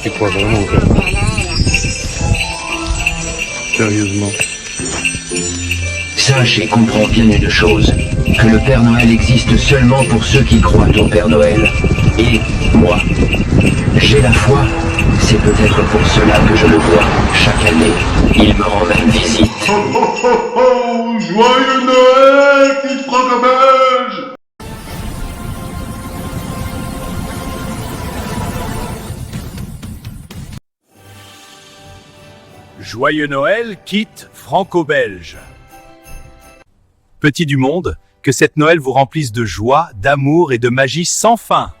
Tu crois vraiment en fait? Sérieusement? Sache et comprends bien une chose, que le Père Noël existe seulement pour ceux qui croient au Père Noël. Et moi, j'ai la foi, c'est peut-être pour cela que je le vois chaque année. Il me rend même visite. Oh oh oh oh, joyeux Noël, KITT Franco-Belge. Joyeux Noël, KITT Franco-Belge. Petit du monde, que cette Noël vous remplisse de joie, d'amour et de magie sans fin.